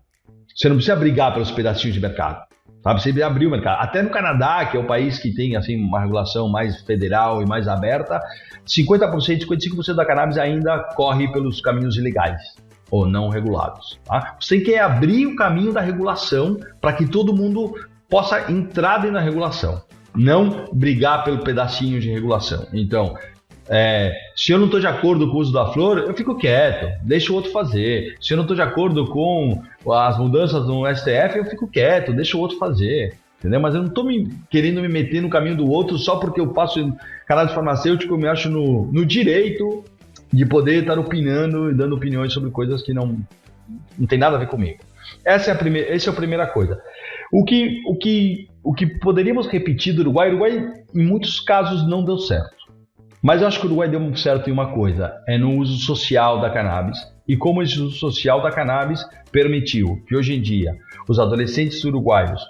Speaker 9: Você não precisa brigar pelos pedacinhos de mercado. Sabe? Você precisa abrir o mercado. Até no Canadá, que é o país que tem assim, uma regulação mais federal e mais aberta, 50%, 55% da cannabis ainda corre pelos caminhos ilegais ou não regulados. Tá? Você tem que abrir o caminho da regulação para que todo mundo possa entrar dentro da regulação, não brigar pelo pedacinho de regulação. Então, se eu não estou de acordo com o uso da flor, eu fico quieto, deixa o outro fazer. Se eu não estou de acordo com as mudanças no STF, eu fico quieto, deixa o outro fazer. Entendeu? Mas eu não estou querendo me meter no caminho do outro só porque eu passo cannabis farmacêutico, eu me acho no direito de poder estar opinando e dando opiniões sobre coisas que não tem nada a ver comigo. Essa é a primeira coisa. O que poderíamos repetir do Uruguai, em muitos casos não deu certo. Mas eu acho que o Uruguai deu certo em uma coisa, no uso social da cannabis, e como esse uso social da cannabis permitiu que hoje em dia os adolescentes uruguaios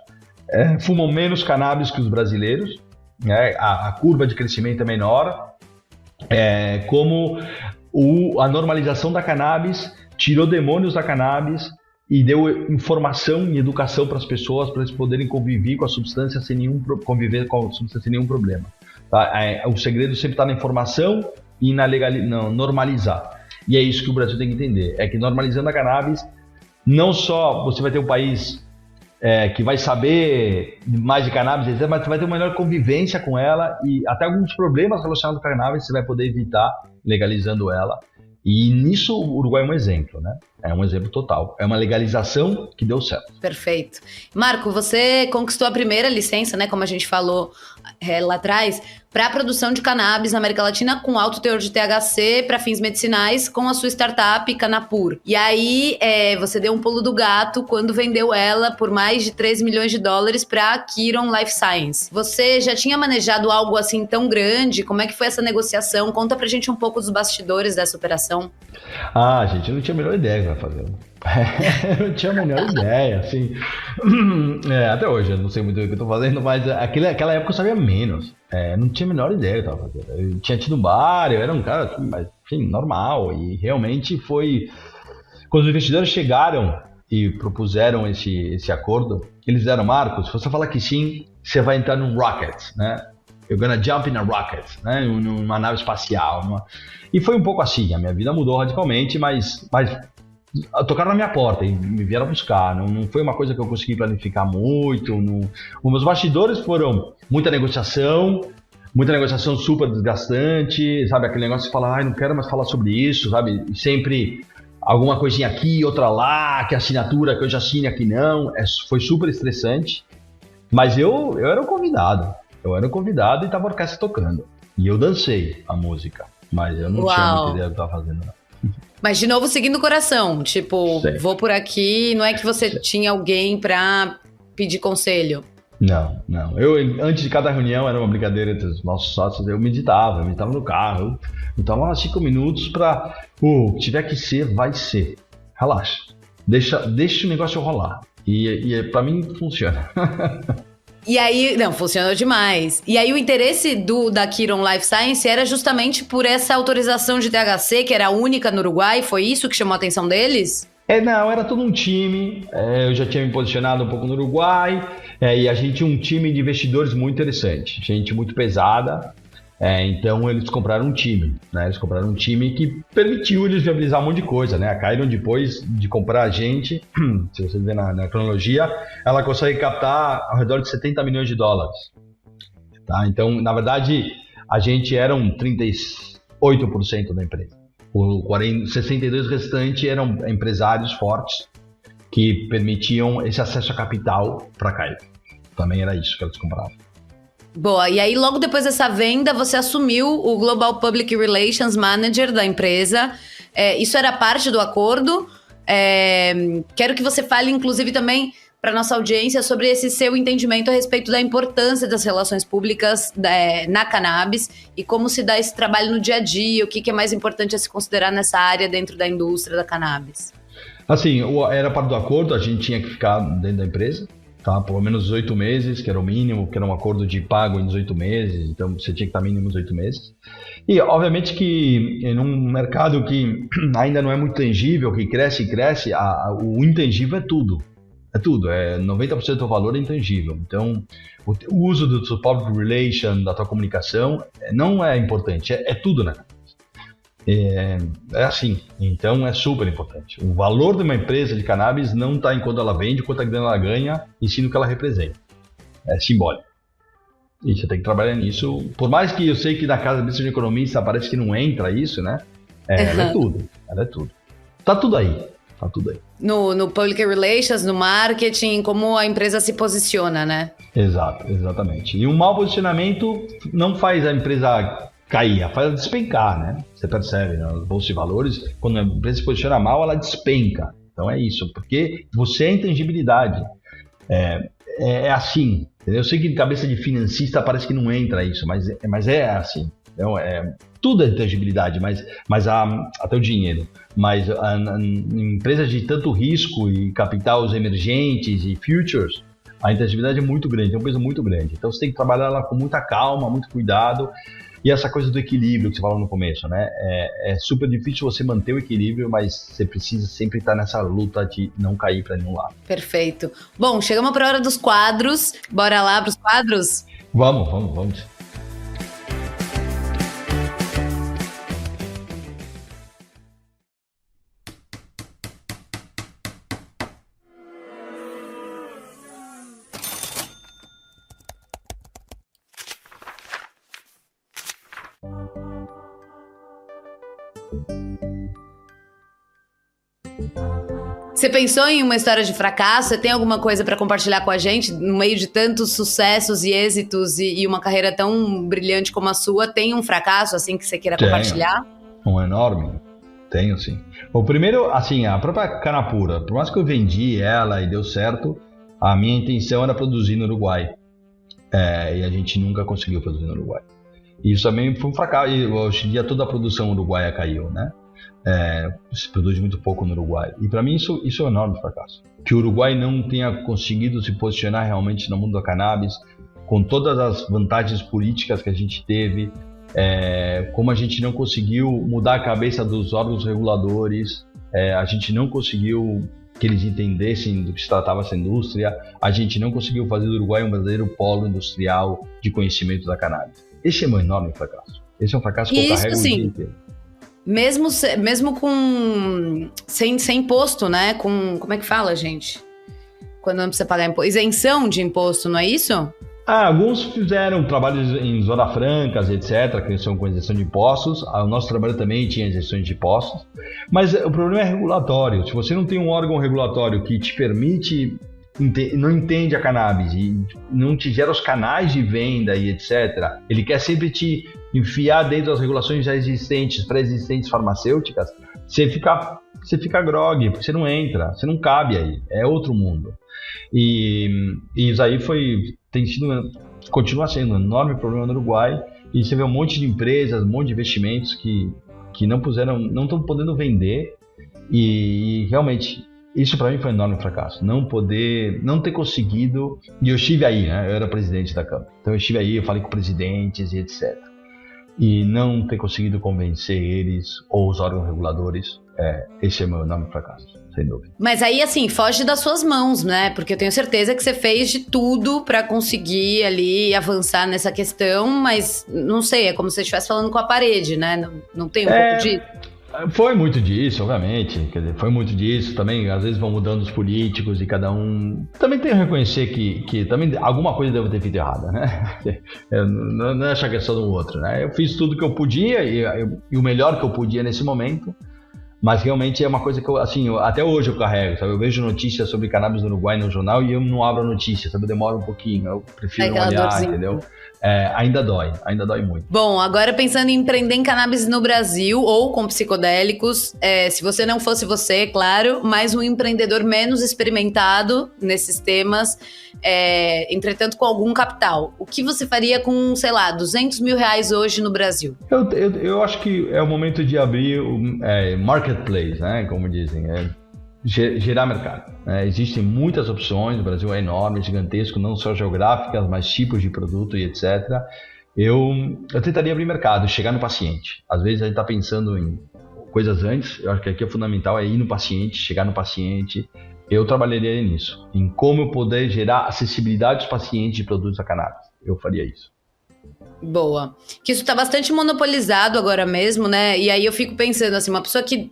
Speaker 9: fumam menos cannabis que os brasileiros, né? A curva de crescimento é menor, como a normalização da cannabis tirou demônios da cannabis e deu informação e educação para as pessoas, para eles poderem conviver com a substância sem nenhum problema. Tá? O segredo sempre está na informação e na normalizar. E é isso que o Brasil tem que entender, é que normalizando a cannabis, não só você vai ter um país que vai saber mais de cannabis, etc., mas você vai ter uma melhor convivência com ela e até alguns problemas relacionados com a cannabis você vai poder evitar legalizando ela. E nisso o Uruguai é um exemplo, né? É um exemplo total. É uma legalização que deu certo.
Speaker 8: Perfeito. Marco, você conquistou a primeira licença, né? Como a gente falou lá atrás, para a produção de cannabis na América Latina com alto teor de THC para fins medicinais com a sua startup Canapur. E aí você deu um pulo do gato quando vendeu ela por mais de 3 milhões de dólares para a Khiron Life Science. Você já tinha manejado algo assim tão grande? Como é que foi essa negociação? Conta pra gente um pouco dos bastidores dessa operação.
Speaker 9: Gente, eu não tinha a menor ideia que eu ia fazer. Eu não tinha a menor ideia, assim. Até hoje eu não sei muito o que eu tô fazendo, mas aquela época eu sabia menos. Não tinha a menor ideia do que eu tava fazendo. Eu tinha tido um bar, eu era um cara, assim, normal. E realmente foi... Quando os investidores chegaram e propuseram esse acordo, eles disseram, Marcos, se você falar que sim, você vai entrar num rocket, né? You're gonna jump in a rocket, né? Numa nave espacial. E foi um pouco assim, a minha vida mudou radicalmente, mas tocaram na minha porta e me vieram buscar. Não foi uma coisa que eu consegui planificar muito. Os meus bastidores foram muita negociação super desgastante, sabe? Aquele negócio de falar, não quero mais falar sobre isso, sabe? E sempre alguma coisinha aqui, outra lá, que assinatura que eu já assine, aqui não. Foi super estressante, mas eu era o convidado. Eu era o convidado e tava a orquestra tocando. E eu dancei a música, mas eu não tinha muita ideia do que eu tava fazendo, não.
Speaker 8: Mas, de novo, seguindo o coração. Tipo,
Speaker 9: Sei.
Speaker 8: Vou por aqui. Não é que você tinha alguém pra pedir conselho?
Speaker 9: Não. Eu, antes de cada reunião, era uma brincadeira entre os nossos sócios. Eu meditava no carro. Eu tava 5 minutos pra... o que tiver que ser, vai ser. Relaxa. Deixa o negócio rolar. E pra mim, funciona.
Speaker 8: E aí, funcionou demais. E aí o interesse da Khiron Life Science era justamente por essa autorização de THC, que era única no Uruguai, foi isso que chamou a atenção deles?
Speaker 9: Não, era todo um time, eu já tinha me posicionado um pouco no Uruguai, e a gente tinha um time de investidores muito interessante, gente muito pesada, então eles compraram um time, né? Eles compraram um time que permitiu eles viabilizar um monte de coisa, né? A Khiron, depois de comprar a gente, se você ver na cronologia, ela consegue captar ao redor de 70 milhões de dólares. Tá? Então, na verdade, a gente era um 38% da empresa. O 62% restante eram empresários fortes que permitiam esse acesso a capital para a Khiron. Também era isso que eles compravam.
Speaker 8: Boa, e aí logo depois dessa venda você assumiu o Global Public Relations Manager da empresa. Isso era parte do acordo. Quero que você fale, inclusive, também para nossa audiência sobre esse seu entendimento a respeito da importância das relações públicas na cannabis e como se dá esse trabalho no dia a dia, o que é mais importante a se considerar nessa área dentro da indústria da cannabis.
Speaker 9: Assim, era parte do acordo, a gente tinha que ficar dentro da empresa. Tá, pelo menos 18 meses, que era o mínimo, que era um acordo de pago em 18 meses, então você tinha que estar mínimo 18 meses. E, obviamente, que em um mercado que ainda não é muito tangível, que cresce, o intangível é tudo. 90% do valor é intangível. Então, o uso do seu public relation, da tua comunicação, não é importante, é tudo, né? É assim, então é super importante. O valor de uma empresa de cannabis não está em quanto ela vende, quanto a grana ela ganha, e sim no que ela representa. É simbólico. E você tem que trabalhar nisso. Por mais que eu sei que na casa de economista parece que não entra isso, né? Ela é tudo. Tá tudo aí.
Speaker 8: No Public Relations, no marketing, como a empresa se posiciona, né?
Speaker 9: Exatamente. E um mau posicionamento não faz a empresa cair, faz ela despencar, né? Você percebe, né? Os bolsos de valores, quando a empresa se posiciona mal, ela despenca. Então é isso, porque você é intangibilidade. É assim. Entendeu? Eu sei que de cabeça de financista parece que não entra isso, mas é assim. Então, tudo é intangibilidade, mas até o dinheiro. Mas em empresas de tanto risco e capitais emergentes e futures, a intangibilidade é muito grande, é um peso muito grande. Então você tem que trabalhar ela com muita calma, muito cuidado. E essa coisa do equilíbrio que você falou no começo, né? É super difícil você manter o equilíbrio, mas você precisa sempre estar nessa luta de não cair para nenhum lado.
Speaker 8: Perfeito. Bom, chegamos para a hora dos quadros. Bora lá para os quadros?
Speaker 9: Vamos.
Speaker 8: Você pensou em uma história de fracasso? Você tem alguma coisa para compartilhar com a gente? No meio de tantos sucessos e êxitos e uma carreira tão brilhante como a sua, tem um fracasso assim que você queira compartilhar?
Speaker 9: Um enorme. Tenho, sim. O primeiro, assim, a própria cana pura. Por mais que eu vendi ela e deu certo, a minha intenção era produzir no Uruguai. E a gente nunca conseguiu produzir no Uruguai. Isso também foi um fracasso. E hoje em dia toda a produção uruguaia caiu, né? Se produz muito pouco no Uruguai. E para mim isso é um enorme fracasso. Que o Uruguai não tenha conseguido se posicionar realmente no mundo da cannabis, com todas as vantagens políticas que a gente teve, como a gente não conseguiu mudar a cabeça dos órgãos reguladores, a gente não conseguiu que eles entendessem do que se tratava essa indústria, a gente não conseguiu fazer do Uruguai um verdadeiro polo industrial de conhecimento da cannabis. Esse é um enorme fracasso. Esse é um fracasso que eu carrego o dia inteiro.
Speaker 8: Mesmo com sem imposto, né? Como é que fala, gente? Quando não precisa pagar imposto. Isenção de imposto, não é isso?
Speaker 9: Alguns fizeram trabalhos em Zona Francas, etc., que são com isenção de impostos. O nosso trabalho também tinha isenções de impostos. Mas o problema é regulatório. Se você não tem um órgão regulatório que te permite, não entende a cannabis e não te gera os canais de venda e etc., ele quer sempre te enfiar dentro das regulações já existentes, pré-existentes farmacêuticas, você fica grogue, porque você não entra, você não cabe aí, é outro mundo. E isso aí continua sendo um enorme problema no Uruguai, e você vê um monte de empresas, um monte de investimentos que não estão podendo vender, e realmente isso para mim foi um enorme fracasso, não ter conseguido, e eu estive aí, né? Eu era presidente da Câmara, então eu estive aí, eu falei com presidentes e etc., e não ter conseguido convencer eles ou os órgãos reguladores, esse é o meu enorme fracasso, sem dúvida.
Speaker 8: Mas aí, assim, foge das suas mãos, né? Porque eu tenho certeza que você fez de tudo para conseguir ali avançar nessa questão, mas não sei, é como se você estivesse falando com a parede, né? Não tem um pouco disso?
Speaker 9: Foi muito disso, obviamente, quer dizer, foi muito disso também, às vezes vão mudando os políticos e cada um... Também tem que reconhecer que também alguma coisa deve ter feito errada, né? Não é essa questão do outro, né? Eu fiz tudo que eu podia e o melhor que eu podia nesse momento, mas realmente é uma coisa que eu, assim, até hoje eu carrego, sabe? Eu vejo notícias sobre cannabis no Uruguai no jornal e eu não abro a notícia, sabe? Eu demoro um pouquinho, eu prefiro não olhar, entendeu? Ainda dói muito.
Speaker 8: Bom, agora pensando em empreender em cannabis no Brasil ou com psicodélicos, se você não fosse você, claro, mas um empreendedor menos experimentado nesses temas, entretanto com algum capital, o que você faria com, sei lá, R$200 mil hoje no Brasil?
Speaker 9: Eu acho que é o momento de abrir o marketplace, né, como dizem, gerar mercado. Existem muitas opções, o Brasil é enorme, é gigantesco, não só geográficas, mas tipos de produto e etc. Eu tentaria abrir mercado, chegar no paciente. Às vezes a gente está pensando em coisas antes, eu acho que aqui é fundamental ir no paciente, chegar no paciente. Eu trabalharia nisso, em como eu poder gerar acessibilidade aos pacientes de produtos da cannabis. Eu faria isso.
Speaker 8: Boa. Que isso tá bastante monopolizado agora mesmo, né? E aí eu fico pensando assim, uma pessoa que...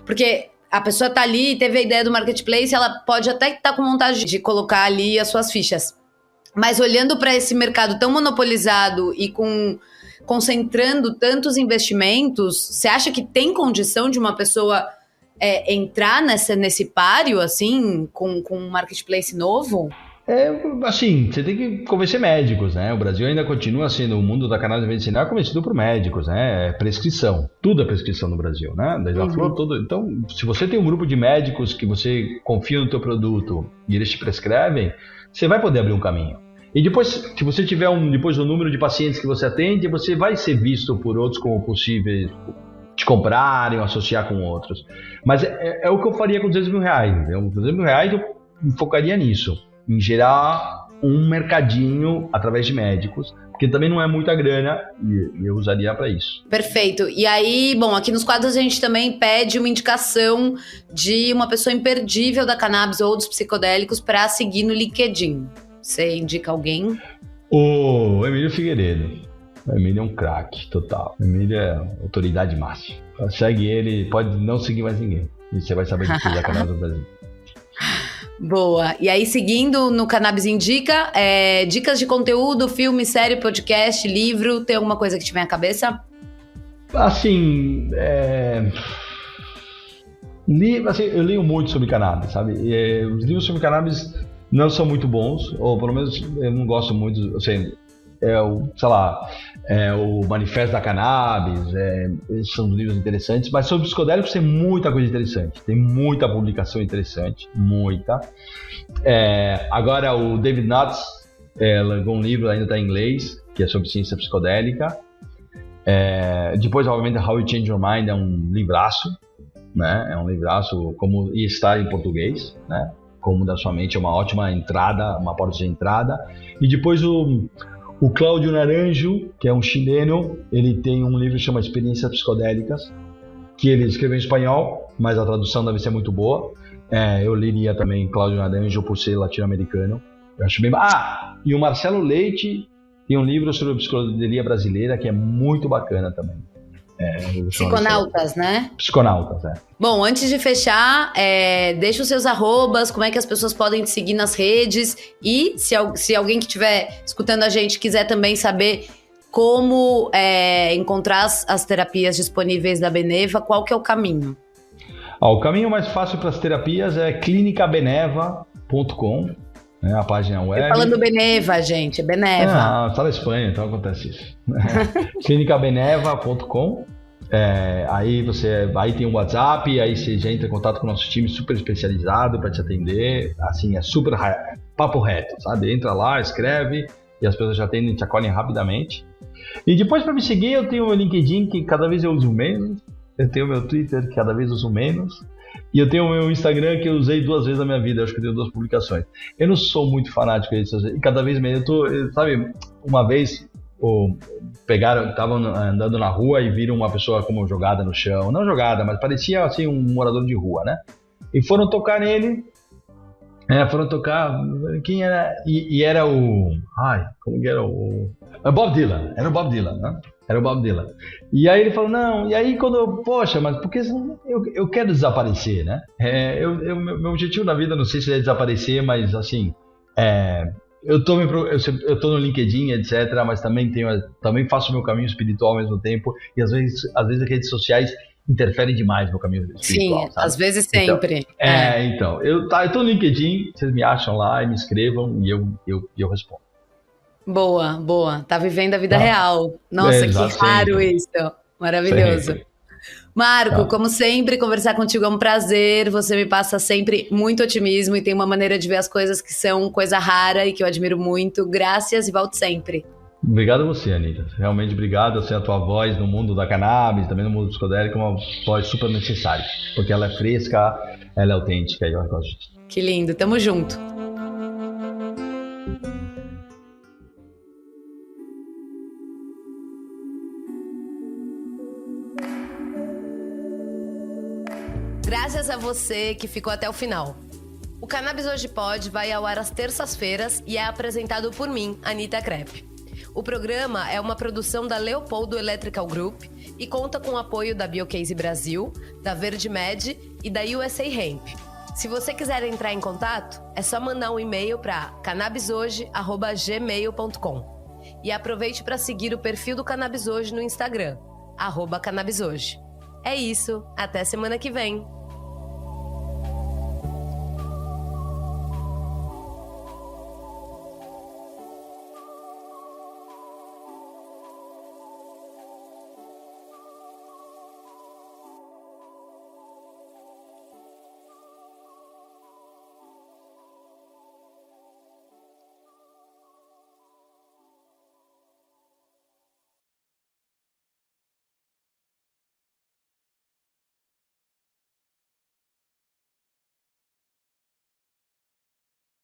Speaker 8: Porque a pessoa tá ali e teve a ideia do marketplace, ela pode até estar com vontade de colocar ali as suas fichas. Mas olhando para esse mercado tão monopolizado e concentrando tantos investimentos, você acha que tem condição de uma pessoa entrar nesse páreo, assim, com um marketplace novo?
Speaker 9: Assim, você tem que convencer médicos, né? O Brasil ainda continua sendo, o mundo da cannabis medicinal convencido por médicos, né? É prescrição, tudo é prescrição no Brasil, né? Desde a flor, tudo. Então, se você tem um grupo de médicos que você confia no teu produto e eles te prescrevem, você vai poder abrir um caminho. E depois, se você tiver depois do número de pacientes que você atende, você vai ser visto por outros como possíveis te comprarem ou associar com outros. Mas é o que eu faria com R$200 mil, entendeu? R$200 mil eu focaria nisso, em gerar um mercadinho através de médicos, porque também não é muita grana e eu usaria para isso.
Speaker 8: Perfeito. E aí, bom, aqui nos quadros a gente também pede uma indicação de uma pessoa imperdível da cannabis ou dos psicodélicos para seguir no LinkedIn. Você indica alguém?
Speaker 9: O Emílio Figueiredo. O Emílio é um craque total. O Emílio é autoridade máxima. Segue ele, pode não seguir mais ninguém. E você vai saber de tudo da cannabis no Brasil.
Speaker 8: Boa. E aí, seguindo no Cannabis Indica, dicas de conteúdo, filme, série, podcast, livro, tem alguma coisa que te vem à cabeça?
Speaker 9: Assim, eu leio muito sobre cannabis, sabe? Os livros sobre cannabis não são muito bons, ou pelo menos eu não gosto muito, assim, o Manifesto da Cannabis, esses são livros interessantes, mas sobre psicodélicos tem muita coisa interessante, tem muita publicação interessante, muita. Agora o David Nutt lançou um livro, ainda está em inglês, que é sobre ciência psicodélica. Depois, obviamente, How You Change Your Mind é um livraço, né? É um livraço, como está em português, né? Como da sua mente é uma ótima entrada, uma porta de entrada. E depois o Cláudio Naranjo, que é um chileno, ele tem um livro que chama Experiências Psicodélicas, que ele escreveu em espanhol, mas a tradução deve ser muito boa. Eu leria também Cláudio Naranjo por ser latino-americano. Eu acho bem. E o Marcelo Leite tem um livro sobre a psicodelia brasileira que é muito bacana também.
Speaker 8: Psiconautas, né?
Speaker 9: Psiconautas,
Speaker 8: Bom, antes de fechar, deixa os seus arrobas, como é que as pessoas podem te seguir nas redes e se alguém que estiver escutando a gente quiser também saber como encontrar as terapias disponíveis da Beneva, qual que é o caminho?
Speaker 9: O caminho mais fácil para as terapias é clinicabeneva.com, né, a página web.
Speaker 8: Eu falando Beneva, gente, é Beneva.
Speaker 9: Está na Espanha, então acontece isso. clinicabeneva.com. Aí tem um WhatsApp, aí você já entra em contato com o nosso time super especializado para te atender. Assim, é super papo reto, sabe? Entra lá, escreve e as pessoas já atendem e te acolhem rapidamente. E depois, para me seguir, eu tenho o meu LinkedIn, que cada vez eu uso menos. Eu tenho o meu Twitter, que cada vez eu uso menos. E eu tenho o meu Instagram, que eu usei 2 vezes na minha vida. Eu acho que eu tenho 2 publicações. Eu não sou muito fanático disso. E cada vez menos. Sabe, uma vez estavam andando na rua e viram uma pessoa como jogada no chão. Não jogada, mas parecia assim um morador de rua, né? E foram tocar nele. Quem era? E era o... como que era o... Bob Dylan. Era o Bob Dylan, né? Era o Bob Dylan. E aí ele falou, não, e aí mas porque eu quero desaparecer, né? Meu objetivo na vida, não sei se é desaparecer, mas assim, eu tô no LinkedIn, etc, mas também faço meu caminho espiritual ao mesmo tempo, e às vezes as redes sociais interferem demais no caminho espiritual.
Speaker 8: Sim,
Speaker 9: sabe?
Speaker 8: às vezes sempre.
Speaker 9: Então, eu tô no LinkedIn, vocês me acham lá e me escrevam, e eu respondo.
Speaker 8: Boa. Tá vivendo a vida real. Nossa, que raro isso. Maravilhoso.
Speaker 9: Sempre.
Speaker 8: Marco, como sempre, conversar contigo é um prazer. Você me passa sempre muito otimismo e tem uma maneira de ver as coisas que são coisa rara e que eu admiro muito. Graças e volte sempre.
Speaker 9: Obrigado a você, Anitta. Realmente obrigado. Eu sei a tua voz no mundo da cannabis, também no mundo psicodélico, é uma voz super necessária. Porque ela é fresca, ela é autêntica e eu gosto disso.
Speaker 8: Que lindo. Tamo junto. Graças a você que ficou até o final. O Cannabis Hoje Pode vai ao ar às terças-feiras e é apresentado por mim, Anitta Krepp. O programa é uma produção da Leopoldo Electrical Group e conta com o apoio da Biocase Brasil, da Verde Med e da USA Hemp. Se você quiser entrar em contato, é só mandar um e-mail para cannabishoje@gmail.com. E aproveite para seguir o perfil do Cannabis Hoje no Instagram, @cannabishoje. É isso, até semana que vem.